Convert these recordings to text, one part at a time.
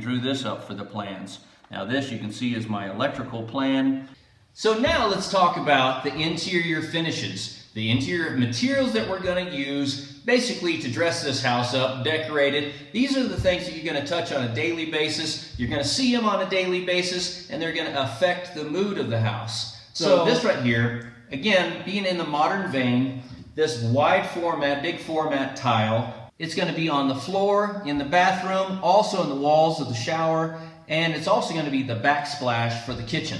drew this up for the plans. Now this you can see is my electrical plan. So now let's talk about the interior finishes, the interior materials that we're going to use basically to dress this house up, decorate it. These are the things that you're going to touch on a daily basis. You're going to see them on a daily basis, and they're going to affect the mood of the house. So this right here, again, being in the modern vein, this wide format, big format tile, it's going to be on the floor, in the bathroom, also in the walls of the shower, and it's also going to be the backsplash for the kitchen.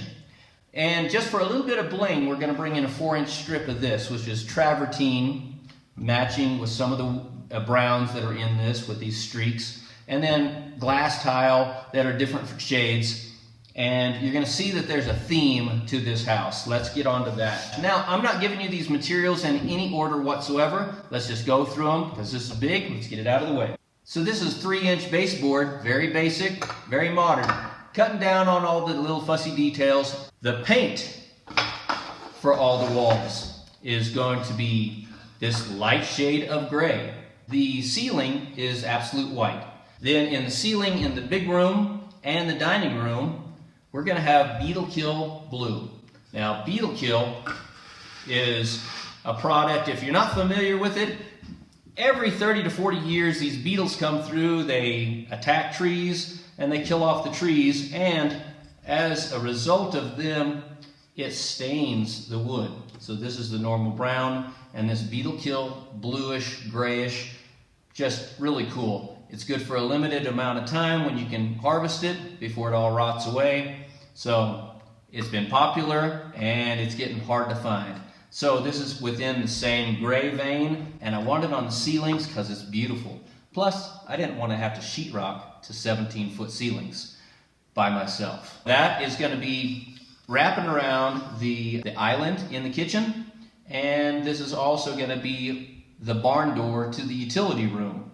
And just for a little bit of bling, we're going to bring in a 4-inch strip of this, which is travertine, matching with some of the browns that are in this with these streaks. And then glass tile that are different shades. And you're going to see that there's a theme to this house. Let's get on to that. Now, I'm not giving you these materials in any order whatsoever. Let's just go through them because this is big. Let's get it out of the way. So this is 3-inch baseboard, very basic, very modern. Cutting down on all the little fussy details. The paint for all the walls is going to be this light shade of gray. The ceiling is absolute white. Then in the ceiling in the big room and the dining room, we're going to have Beetle blue. Now Beetle is a product, if you're not familiar with it, every 30 to 40 years these beetles come through, they attack trees, and they kill off the trees, and as a result of them, it stains the wood. So this is the normal brown, and this Beetle bluish, grayish, just really cool. It's good for a limited amount of time when you can harvest it before it all rots away. So it's been popular, and it's getting hard to find. So this is within the same gray vein, and I want it on the ceilings because it's beautiful. Plus, I didn't want to have to sheetrock to 17-foot ceilings by myself. That is going to be wrapping around the island in the kitchen, and this is also going to be the barn door to the utility room.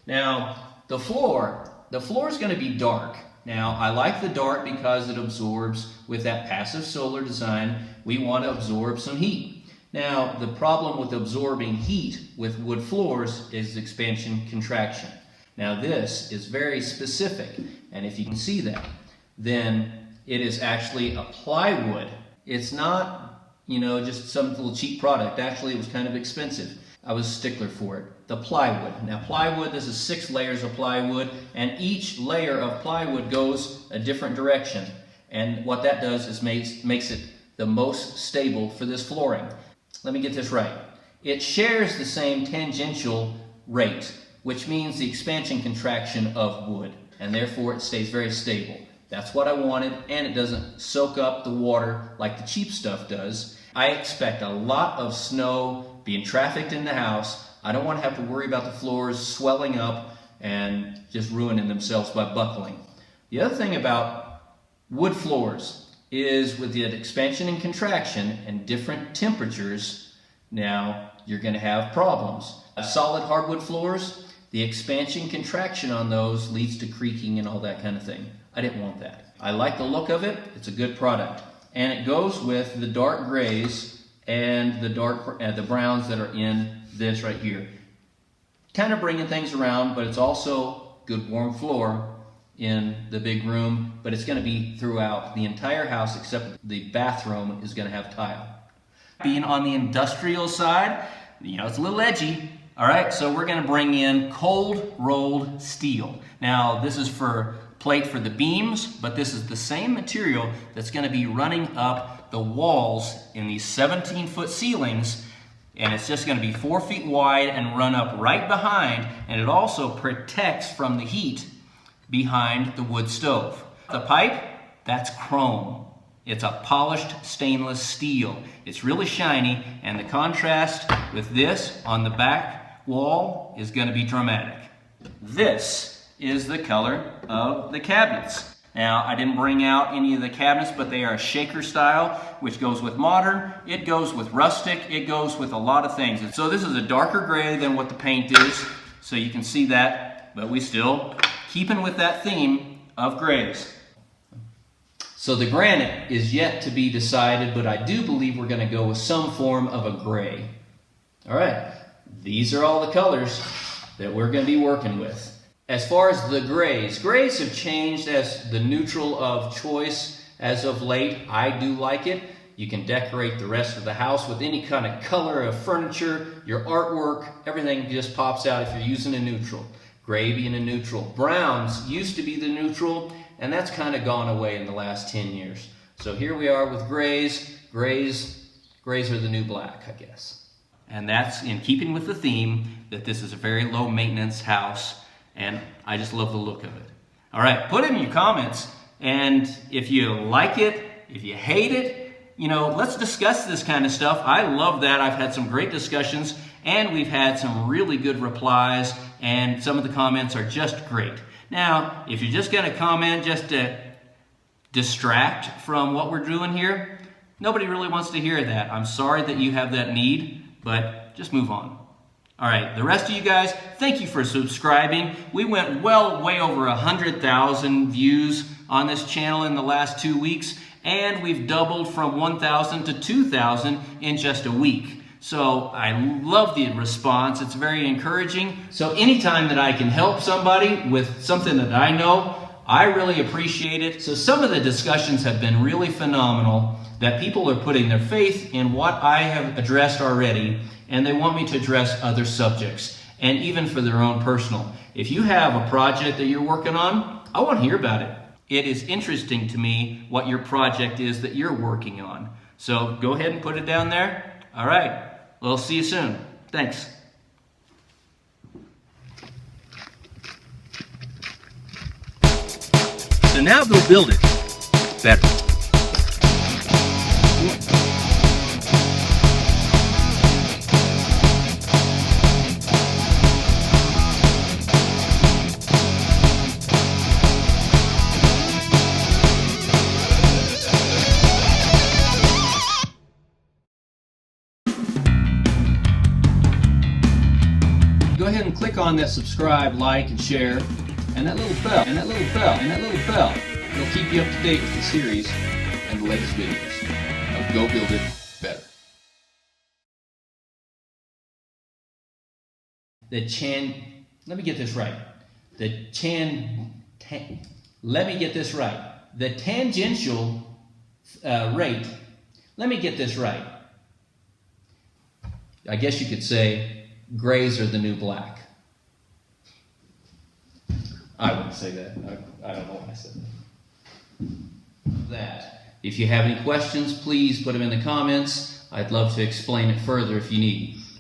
Now, the floor is going to be dark. Now, I like the dark because it absorbs, with that passive solar design, we want to absorb some heat. Now, the problem with absorbing heat with wood floors is expansion contraction. Now, this is very specific, and if you can see that, then it is actually a plywood. It's not, just some little cheap product. Actually, it was kind of expensive. I was a stickler for it. The plywood. Now, plywood, this is 6 layers of plywood, and each layer of plywood goes a different direction. And what that does is makes it the most stable for this flooring. Let me get this right. It shares the same tangential rate, which means the expansion contraction of wood, and therefore it stays very stable. That's what I wanted, and it doesn't soak up the water like the cheap stuff does. I expect a lot of snow being trafficked in the house. I don't want to have to worry about the floors swelling up and just ruining themselves by buckling. The other thing about wood floors is with the expansion and contraction and different temperatures, now you're going to have problems. Solid hardwood floors, the expansion contraction on those leads to creaking and all that kind of thing. I didn't want that. I like the look of it. It's a good product. And it goes with the dark grays and the browns that are in this right here. Kind of bringing things around, but it's also good warm floor in the big room, but it's going to be throughout the entire house except the bathroom is going to have tile. Being on the industrial side, it's a little edgy. All right, so we're going to bring in cold rolled steel. Now, this is for plate for the beams, but this is the same material that's going to be running up the walls in these 17-foot ceilings, and it's just going to be 4 feet wide and run up right behind, and it also protects from the heat behind the wood stove. The pipe, that's chrome. It's a polished stainless steel. It's really shiny, and the contrast with this on the back wall is going to be dramatic. This is the color of the cabinets. Now, I didn't bring out any of the cabinets, but they are shaker style, which goes with modern, it goes with rustic, it goes with a lot of things. And so this is a darker gray than what the paint is, so you can see that, but we still keeping with that theme of grays. So the granite is yet to be decided, but I do believe we're going to go with some form of a gray. All right, these are all the colors that we're going to be working with. As far as the grays have changed as the neutral of choice as of late. I do like it. You can decorate the rest of the house with any kind of color of furniture, your artwork, everything just pops out if you're using a neutral. Gray being a neutral. Browns used to be the neutral, and that's kind of gone away in the last 10 years. So here we are with grays. Grays are the new black, I guess. And that's in keeping with the theme that this is a very low maintenance house, and I just love the look of it. All right, put in your comments, and if you like it, if you hate it, let's discuss this kind of stuff. I love that. I've had some great discussions, and we've had some really good replies, and some of the comments are just great. Now, if you're just going to comment just to distract from what we're doing here, nobody really wants to hear that. I'm sorry that you have that need, but just move on. All right, the rest of you guys, thank you for subscribing. We went way over 100,000 views on this channel in the last 2 weeks, and we've doubled from 1,000 to 2,000 in just a week. So I love the response. It's very encouraging. So anytime that I can help somebody with something that I know, I really appreciate it. So some of the discussions have been really phenomenal, that people are putting their faith in what I have addressed already, and they want me to address other subjects, and even for their own personal. If you have a project that you're working on, I want to hear about it. It is interesting to me what your project is that you're working on. So go ahead and put it down there. All right. Well, see you soon. Thanks. So now go build it better. Go ahead and click on that subscribe, like, and share, and that little bell, and that little bell, and that little bell. It'll keep you up to date with the series and the latest videos of Go Build It Better. Let me get this right. Let me get this right. The tangential rate, let me get this right. I guess you could say grays are the new black. I wouldn't say that. I don't know why I said that. If you have any questions, please put them in the comments. I'd love to explain it further if you need.